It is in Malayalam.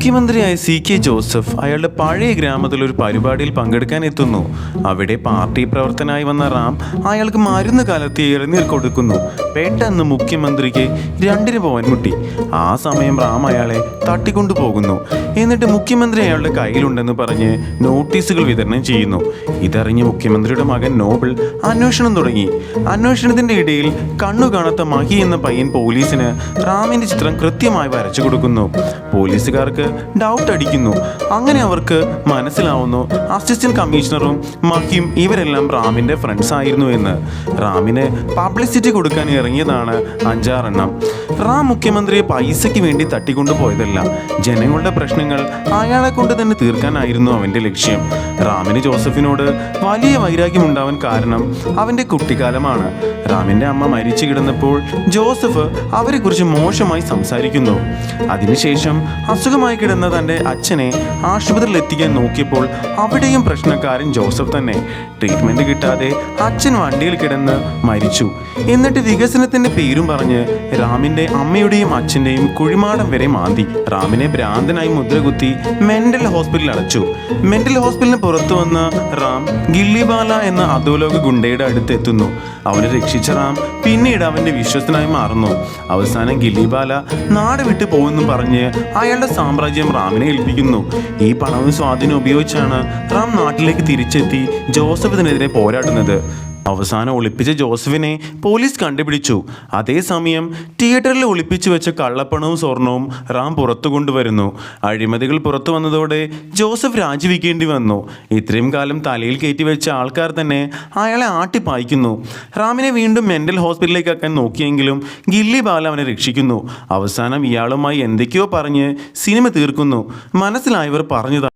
മുഖ്യമന്ത്രിയായ CK ജോസഫ് അയാളുടെ പഴയ ഗ്രാമത്തിൽ ഒരു പരിപാടിയിൽ പങ്കെടുക്കാൻ എത്തുന്നു. അവിടെ പാർട്ടി പ്രവർത്തനായി വന്ന റാം അയാൾക്ക് മരുന്ന് കലർത്തി ഇളനീർ കൊടുക്കുന്നു. പെട്ടെന്ന് മുഖ്യമന്ത്രിക്ക് 2 പവൻ മുട്ടി. ആ സമയം റാം അയാളെ തട്ടിക്കൊണ്ടു പോകുന്നു. എന്നിട്ട് മുഖ്യമന്ത്രി അയാളുടെ കയ്യിലുണ്ടെന്ന് പറഞ്ഞ് നോട്ടീസുകൾ വിതരണം ചെയ്യുന്നു. ഇതറിഞ്ഞ് മുഖ്യമന്ത്രിയുടെ മകൻ നോബിൾ അന്വേഷണം തുടങ്ങി. അന്വേഷണത്തിന്റെ ഇടയിൽ കണ്ണു കാണാത്ത മഹി എന്ന പയ്യൻ പോലീസിന് റാമിന്റെ ചിത്രം കൃത്യമായി വരച്ചു കൊടുക്കുന്നു. പോലീസുകാർക്ക് ഡൗട്ട് അടിക്കുന്നു. അങ്ങനെ അവർക്ക് മനസ്സിലാവുന്നു അസിസ്റ്റന്റ് കമ്മീഷണറും മഹിയും ഇവരെല്ലാം റാമിന്റെ ഫ്രണ്ട്സ് ആയിരുന്നു എന്ന്. റാമിന് പബ്ലിസിറ്റി കൊടുക്കാൻ ഇറങ്ങിയതാണ് 5-6 എണ്ണം. റാം മുഖ്യമന്ത്രിയെ പൈസയ്ക്ക് വേണ്ടി തട്ടിക്കൊണ്ടുപോയതല്ല, ജനങ്ങളുടെ പ്രശ്നങ്ങൾ അയാളെ കൊണ്ട് തന്നെ തീർക്കാനായിരുന്നു അവന്റെ ലക്ഷ്യം. റാമിന് ജോസഫിനോട് വലിയ വൈരാഗ്യം ഉണ്ടാവാൻ കാരണം അവന്റെ കുട്ടിക്കാലമാണ്. റാമിന്റെ അമ്മ മരിച്ചു കിടന്നപ്പോൾ ജോസഫ് അവരെക്കുറിച്ച് മോശമായി സംസാരിക്കുന്നു. അതിനുശേഷം അസുഖമായി കിടന്ന തൻ്റെ അച്ഛനെ ആശുപത്രിയിൽ എത്തിക്കാൻ നോക്കിയപ്പോൾ അവിടെയും പ്രശ്നക്കാരൻ ജോസഫ് തന്നെ. ട്രീറ്റ്മെൻറ്റ് കിട്ടാതെ അച്ഛൻ വണ്ടിയിൽ കിടന്ന് മരിച്ചു. എന്നിട്ട് വികസനത്തിൻ്റെ പേരും പറഞ്ഞ് റാമിൻ്റെ അമ്മയുടെയും അച്ഛൻ്റെയും കുഴിമാടം വരെ മാന്തി. റാമിനെ ഭ്രാന്തനായി മുദ്രകുത്തി മെൻ്റൽ ഹോസ്പിറ്റലിൽ അടച്ചു. മെൻ്റൽ ഹോസ്പിറ്റലിന് പുറത്തു വന്ന റാം ഗില്ലിബാല എന്ന അധോലോക ഗുണ്ടയുടെ അടുത്ത് എത്തുന്നു. അവനെ രക്ഷിച്ച റാം പിന്നീട് അവൻ്റെ വിശ്വസ്തനായി മാറുന്നു. അവസാനം ഗില്ലിബാല നാട് വിട്ടു പോകുമെന്നും പറഞ്ഞ് അയാളുടെ സാമ്രാജ്യം റാമിനെ ഏൽപ്പിക്കുന്നു. ഈ പണവും സ്വാധീനം ഉപയോഗിച്ചാണ് റാം നാട്ടിലേക്ക് തിരിച്ചെത്തി ജോസഫിനെതിരെ പോരാടുന്നത്. അവസാനം ഒളിപ്പിച്ച ജോസഫിനെ പോലീസ് കണ്ടുപിടിച്ചു. അതേസമയം തിയേറ്ററിൽ ഒളിപ്പിച്ചു വെച്ച കള്ളപ്പണവും സ്വർണവും റാം പുറത്തു കൊണ്ടുവരുന്നു. അഴിമതികൾ പുറത്തു വന്നതോടെ ജോസഫ് രാജിവെക്കേണ്ടി വന്നു. ഇത്രയും കാലം തലയിൽ കയറ്റി വെച്ച ആൾക്കാർ തന്നെ അയാളെ ആട്ടിപ്പായിക്കുന്നു. റാമിനെ വീണ്ടും മെൻ്റൽ ഹോസ്പിറ്റലിലേക്ക് ആക്കാൻ നോക്കിയെങ്കിലും ഗില്ലിബാല അവനെ രക്ഷിക്കുന്നു. അവസാനം ഇയാളുമായി എന്തൊക്കെയോ പറഞ്ഞ് സിനിമ തീർക്കുന്നു. മനസ്സിലായവർ പറഞ്ഞതാണ്.